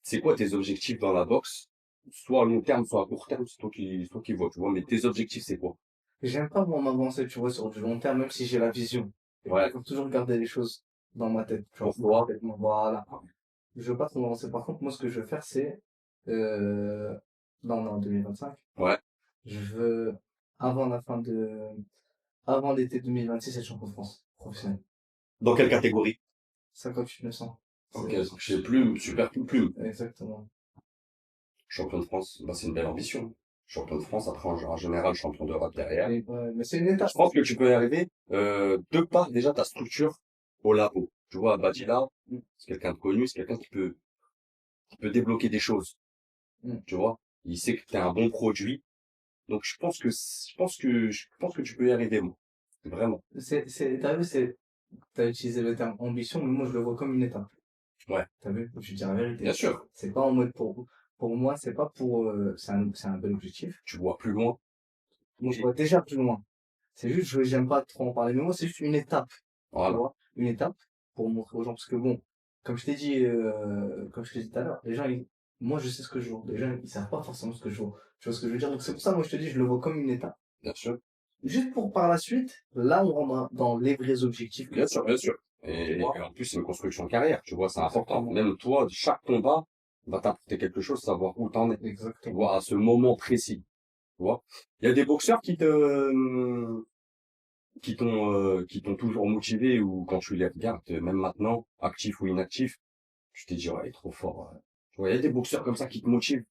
C'est quoi tes objectifs dans la boxe? Soit à long terme, soit à court terme, c'est toi qui vois, tu vois. Mais tes objectifs, c'est quoi?
J'aime pas vraiment m'avancer, tu vois, sur du long terme, même si j'ai la vision.
Ouais.
Il faut toujours garder les choses dans ma tête, tu vois.
Pourquoi?
Voilà. Je veux pas trop m'avancer. Par contre, moi, ce que je veux faire, c'est, euh, là, on est en 2025.
Ouais.
Je veux, avant la fin de, avant l'été 2026, être champion de France, professionnel.
Dans quelle catégorie?
58 900.
Ok, donc chez Plume, super Plume.
Exactement.
Champion de France, bah, c'est une belle ambition. Champion de France, après, en général, champion d'Europe derrière.
Et, ouais, mais c'est une étape.
Je pense que tu peux y arriver, de par déjà ta structure au labo. Tu vois, Badila,
Mm.
c'est quelqu'un de connu, c'est quelqu'un qui peut débloquer des choses.
Mm.
Tu vois, il sait que t'es un bon produit. Donc, je pense que tu peux y arriver, moi. Vraiment.
T'as vu, t'as utilisé le terme ambition, mais moi je le vois comme une étape.
Ouais.
T'as vu? Je te dis la vérité.
Bien sûr.
C'est pas en mode pour moi, c'est pas pour, c'est un bel objectif.
Tu vois plus loin.
Moi, je vois déjà plus loin. C'est juste, j'aime pas trop en parler, mais moi, c'est juste une étape. Tu
Voilà.
vois? Une étape pour montrer aux gens, parce que bon, comme je t'ai dit tout à l'heure, les gens, moi, je sais ce que je vaux. Les gens, ils savent pas forcément ce que je vaux. Tu vois ce que je veux dire? Donc, c'est pour ça, moi, je te dis, je le vois comme une étape.
Bien sûr.
Juste pour par la suite, là, on rentre dans les vrais objectifs.
Bien sûr, bien sûr.
Tu
Et
vois?
en plus, c'est une construction de carrière, tu vois, c'est important.
Exactement.
Même toi, chaque combat va t'apporter quelque chose, savoir où t'en es. Tu
Exactement.
vois, à ce moment précis. Tu vois. Il y a des boxeurs qui t'ont toujours motivé ou quand tu les regardes, même maintenant, actifs ou inactifs, tu t'es dit, ouais, il est trop fort. Ouais. Tu vois, il y a des boxeurs comme ça qui te motivent,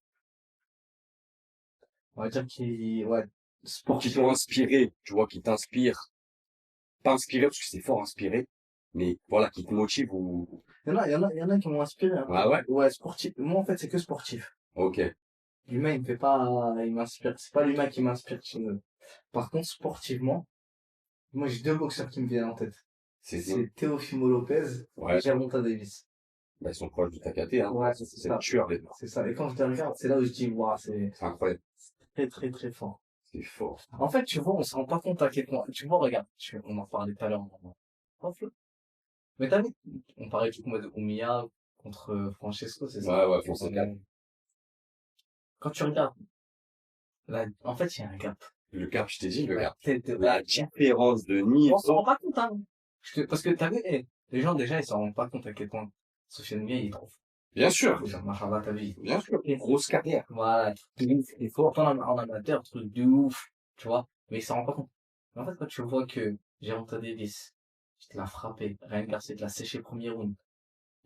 On va dire ouais,
qui
sportif.
t'ont inspiré, tu vois, qui t'inspirent. Pas inspiré parce que c'est fort inspiré, mais voilà, qui te motivent ou,
Il y en a qui m'ont inspiré, hein.
ah ouais,
Ouais, sportif. Moi, en fait, c'est que sportif.
ok.
L'humain, il me fait pas, il m'inspire. C'est pas l'humain qui m'inspire. Par contre, sportivement, moi, j'ai deux boxeurs qui me viennent en tête.
C'est,
C'est Teofimo Lopez
ouais,
et Gervonta Davis.
bah, ils sont proches du Takate, hein.
Ouais, c'est
C'est le
ça.
tueur, les deux.
C'est ça. Et quand je les regarde, c'est là où je dis, waouh, c'est
C'est incroyable.
très, très, très fort.
C'est fort.
En fait, tu vois, on se rend pas compte à quel point, tu vois, regarde, on en parlait tout à l'heure, off, là. Mais t'as vu, on parlait du combat de Oumiya contre Francesco, c'est ça?
Ouais, ouais, Fonseca.
Quand tu regardes, là, en fait, il y a un gap.
Le cap, je t'ai dit, le
La
gars.
tête de
La différence de
On s'en rend
niveau.
pas compte, hein. Parce que t'as vu, les gens, déjà, ils s'en rendent pas compte à quel point Sofiane Oumiya, il est trop fort.
Bien sûr.
Déjà, machallah, ta vie.
Bien sûr. Grosse carrière.
Voilà, truc de ouf. Il est fort en amateur, truc de ouf. Tu vois. Mais il s'en rend pas compte. Mais en fait, quand tu vois que Gervonta Davis, il te l'a frappé, Ryan Garcia te l'a séché premier round.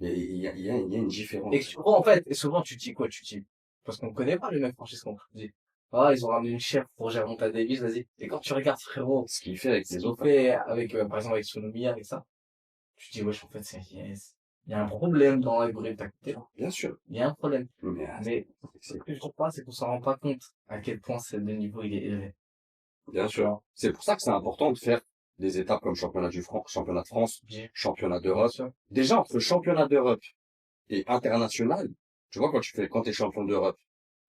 Il y a une
Et que
différence.
souvent, en fait, et souvent, tu te dis quoi? Tu te dis, parce qu'on connaît pas le mec Francisco. Tu te dis, ah, ils ont ramené une chef pour Gervonta Davis, vas-y. Et quand tu regardes, frérot,
Ce qu'il fait avec
ce
les
qu'il
autres.
fait avec, par exemple, avec Sonomiya, avec ça, tu te dis, wesh, en fait, yes. Il y a un problème dans la grille tactique.
Bien sûr.
Il y a un problème.
Mais,
Mais, ce que je trouve pas, c'est qu'on s'en rend pas compte à quel point le niveau, il est élevé.
bien
Tu
sûr.
vois.
C'est pour ça que c'est important de faire des étapes comme championnat de France, championnat d'Europe.
Sûr.
Déjà, entre championnat d'Europe et international, tu vois, quand t'es champion d'Europe,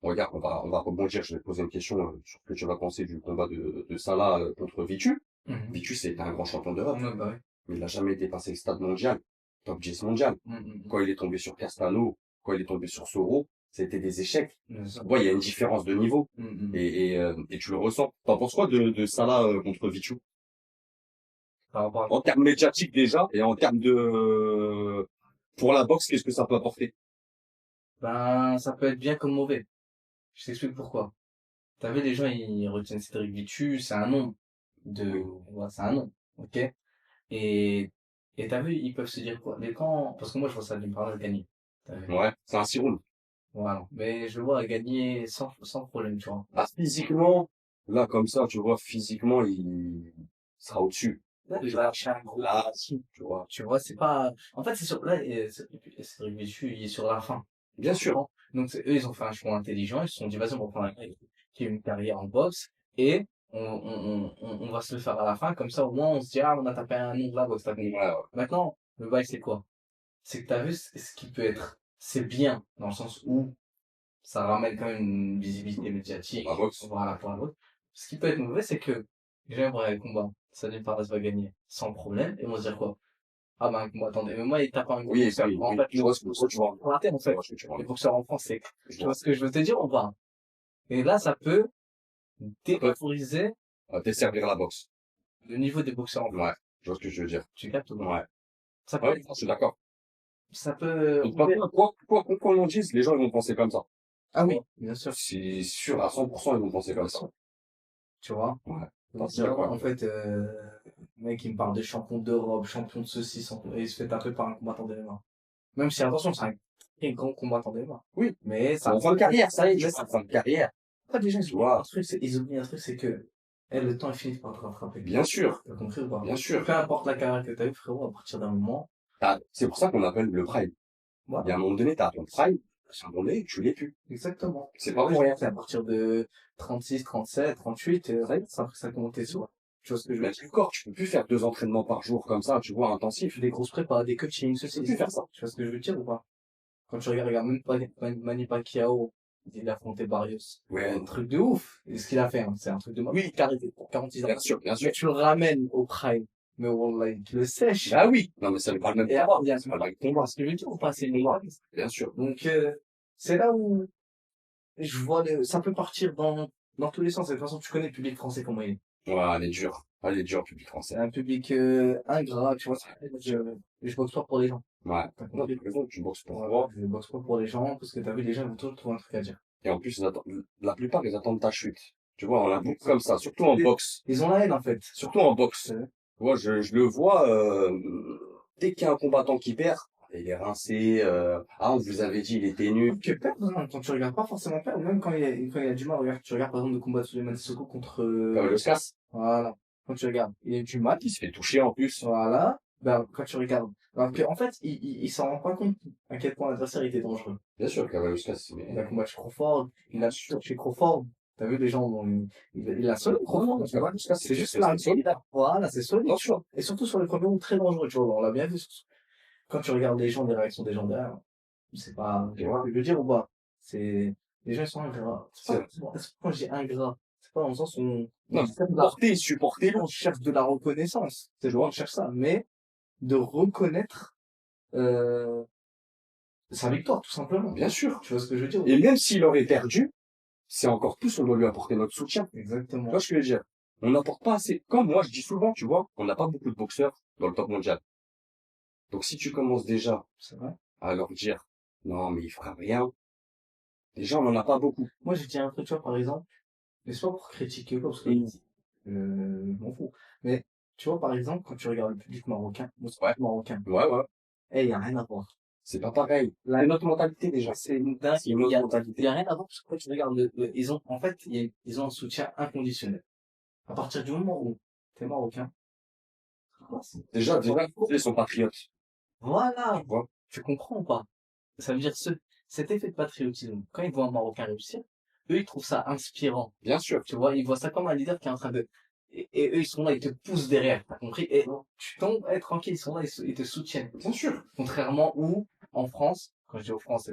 regarde, on va rebondir, je vais te poser une question sur ce que tu vas penser du combat de Salah contre Vitu.
Mhm.
Vitu, c'est un grand champion d'Europe,
Ouais, bah ouais.
mais il n'a jamais dépassé le stade mondial, top 10 mondial.
Mhm.
Quand il est tombé sur Castano, quand il est tombé sur Soro, c'était des échecs.
Bien sûr.
Ouais, il y a une différence de niveau.
Mhm.
Et tu le ressens. T'en penses quoi de Salah contre Vitu?
Par rapport à...
En termes médiatiques déjà, et en termes pour la boxe, qu'est-ce que ça peut apporter?
Ben, ça peut être bien comme mauvais. Je t'explique pourquoi. T'as vu, les gens, ils retiennent Cédric Vitu, c'est un nom ouais, c'est un nom. Ok? Et, et t'as vu, ils peuvent se dire quoi? Mais quand, parce que moi, je vois ça d'une part gagner. T'as vu?
Ouais, c'est un 6 rounds.
Voilà. Mais je le vois gagner sans problème, tu vois.
Ah, physiquement, là, comme ça, tu vois, physiquement, il sera au-dessus.
Là, je vais lâcher un gros.
Là, si, tu vois.
Tu vois, c'est pas, en fait, c'est sur, là, Cédric Vitu, il est sur la fin.
Bien sûr.
Donc, eux, ils ont fait un choix intelligent. Ils se sont dit, vas-y, on va prendre un mec qui a une carrière en boxe et on va se le faire à la fin. Comme ça, au moins, on se dit, ah, on a tapé un nom de la boxe.
Ouais, ouais.
Maintenant, le bail, c'est quoi? C'est que t'as vu ce qui peut être, c'est bien, dans le sens où ça ramène quand même une visibilité médiatique.
La boxe.
Voilà, pour la boxe. Ce qui peut être mauvais, c'est que, j'aimerais le combat. Salut Fares va gagner sans problème. Et on va se dire quoi? Ah ben, bon, attendez, mais moi, il tape un gros
Oui,
boxeur.
oui,
En
oui.
fait,
Je vois ce que tu vois.
raté, en
Je
fait.
vois ce que tu vois.
Les boxeurs en France, c'est,
Je
tu
vois.
vois ce que je veux te dire ou pas? Et là, ça peut dévaloriser
Desservir la boxe.
le niveau des boxeurs en France.
Ouais. Je vois ce que je veux dire.
Tu captes ou pas?
Ouais.
Ça peut,
Ouais, je suis d'accord.
ça peut,
De toute façon, quoi qu'on en dise, les gens, ils vont penser comme ça.
ah oui, bien sûr,
C'est sûr, à 100%, ils vont penser comme ça.
tu vois.
Ouais.
Donc,
C'est d'accord.
en fait, le mec, il me parle de champion d'Europe, champion de ceci, et il se fait taper par un combattant de MMA. Même si, attention, c'est un très grand combattant MMA.
Oui.
Mais
C'est en fin de carrière, ça y est, c'est en fin de carrière.
Après, déjà,
Tu vois.
ils oublient un truc, c'est que, le temps, il finit par te rattraper.
Bien sûr,
T'as compris ou pas?
bien sûr.
Peu importe la carrière que t'as eu, frérot, à partir d'un moment,
C'est pour ça qu'on appelle le prime. Il y a
voilà.
un moment donné, t'as ton prime, à un moment donné, tu l'es plus.
Exactement.
C'est pas pour rien.
C'est à partir de 36, 37, 38, ça commence tes sous. Tu vois ce que je veux
Mais
dire?
le corps, tu peux plus faire 2 entraînements par jour comme ça, tu vois, intensif.
Des grosses prépas, des coachings,
Tu
ceci,
peux plus faire ça.
tu vois ce que je veux dire ou pas? Quand tu regardes même pas Manny Pacquiao, il a affronté Barrios.
Ouais.
Un truc de ouf. Et ce qu'il a fait, hein, c'est un truc de ouf. Oui, carré pour 46 ans.
Bien sûr, bien sûr.
Mais tu le ramènes au prime. Mais Wallah, tu le sèches.
Ah oui. Non, mais ça n'est pas le même
Et
combat.
après,
C'est pas le même combat.
ce que je veux dire ou pas, c'est une loi.
Bien sûr.
Donc, c'est là où je vois ça peut partir dans tous les sens. Et de toute façon, tu connais le public français comment il est.
Ouais, elle est dure. Elle est dure, public
C'est
français.
un public, ingrat, tu vois. Je boxe pas pour les gens.
Ouais.
T'as
Non,
compris?
t'as raison, tu boxes pour
Voilà,
moi.
je boxe pas pour les gens, parce que t'as vu, les gens, ils vont toujours trouver un truc à dire.
Et en plus, la plupart, ils attendent ta chute. Tu vois, on a beaucoup comme ça, surtout en boxe.
Ils ont la haine, en fait.
Surtout en boxe. Tu vois, je le vois, dès qu'il y a un combattant qui perd, il est rincé, on vous avait dit, il était nul.
Que perdre, hein, quand tu regardes pas forcément perdre, même quand il a du mal, regarde, tu regardes par exemple le combat de Souleymane Sissoko contre,
Comme le casse.
voilà. Quand tu regardes, il a du mal,
Il se fait toucher en plus.
voilà. Ben, quand tu regardes. Alors que, en fait, il s'en rend pas compte à quel point l'adversaire était dangereux.
Bien sûr, Cavallo-Casse,
Il
mais
a combattu Crawford, il a touché Crawford. T'as vu, les gens, il a solide Crawford.
Cavallo-Casse,
C'est juste là, voilà, c'est solide.
Attention.
Et surtout sur les premiers rounds, très dangereux, tu vois. On l'a bien vu. Quand tu regardes les gens, les réactions des gens derrière, c'est pas, tu vois, je veux dire ou pas. C'est, les gens, ils sont ingrats. Quand je dis ingrat, c'est pas dans le sens où
Non, supporter,
on cherche de la reconnaissance. C'est genre, on cherche ça. Mais, de reconnaître, sa victoire, tout simplement.
bien sûr.
Tu vois ce que je veux dire?
Et même s'il aurait perdu, c'est encore plus, on doit lui apporter notre soutien. Tu
Exactement.
vois ce que je veux dire? On n'apporte pas assez. Comme moi, je dis souvent, tu vois, on n'a pas beaucoup de boxeurs dans le top mondial. Donc si tu commences déjà
C'est vrai.
à leur dire, non, mais il fera rien, déjà, on n'en a pas beaucoup.
Moi, j'ai dit un truc, tu vois, par exemple, mais c'est pas pour critiquer ou pas, parce que, je m'en fous. Mais, tu vois, par exemple, quand tu regardes le public marocain,
Ouais.
marocain,
Ouais, ouais.
y a rien à voir.
C'est pas pareil. C'est notre mentalité déjà.
C'est une dingue.
C'est une autre mentalité.
Il y a rien à voir, parce que quand tu regardes ils ont, en fait, ils ont un soutien inconditionnel. À partir du moment où t'es marocain,
Déjà, ils sont patriotes.
voilà.
Tu vois?
Tu comprends ou pas? Ça veut dire cet effet de patriotisme, quand ils voient un Marocain réussir, eux, ils trouvent ça inspirant.
Bien sûr.
Tu vois, ils voient ça comme un leader qui est en train de, et eux, ils sont là, ils te poussent derrière, t'as compris? Et tu tombes, tranquille, ils sont là, ils te soutiennent.
Bien sûr.
Contrairement où, en France, quand je dis aux France,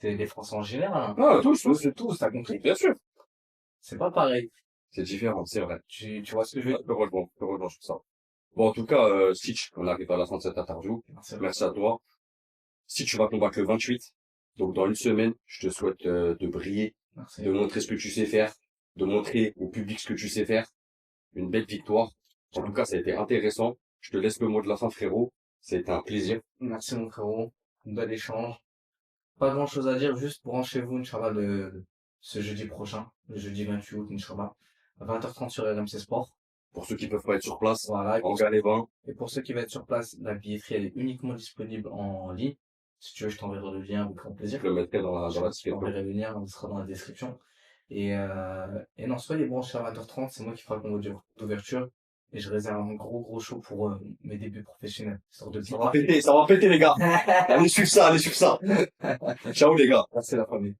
c'est les Français en général, hein.
Ah, tous,
T'as compris?
bien sûr.
C'est pas pareil.
C'est différent, c'est vrai.
Tu vois ce que je veux dire?
Je te rejoins sur ça. Bon, en tout cas, Stitch, on arrive à la fin de cette interview. Merci à toi. Si tu vas combattre le 28, donc dans une semaine, je te souhaite de briller,
Merci.
de montrer ce que tu sais faire, de montrer au public ce que tu sais faire. Une belle victoire. En tout cas, ça a été intéressant. Je te laisse le mot de la fin, frérot. Ça a été un plaisir.
Merci, mon frérot. Un bel échange. Pas grand chose à dire, juste branchez-vous, Inch'Allah, ce jeudi prochain, le jeudi 28 août, Inch'Allah, à 20h30 sur RMC Sport.
Pour ceux qui peuvent pas être sur place,
Voilà.
en Galévin.
Et pour ceux qui vont être sur place, la billetterie, elle est uniquement disponible en ligne. Si tu veux, je t'enverrai le lien avec grand plaisir.
Je le mettrai dans la
Je
description.
t'enverrai le lien, il sera dans la description. Et non, soyez branchés à 20h30, c'est moi qui ferai le convoi d'ouverture. Et je réserve un gros show pour mes débuts professionnels.
Ça va péter, les gars. Allez suivre ça. Ciao, les gars.
Merci la famille.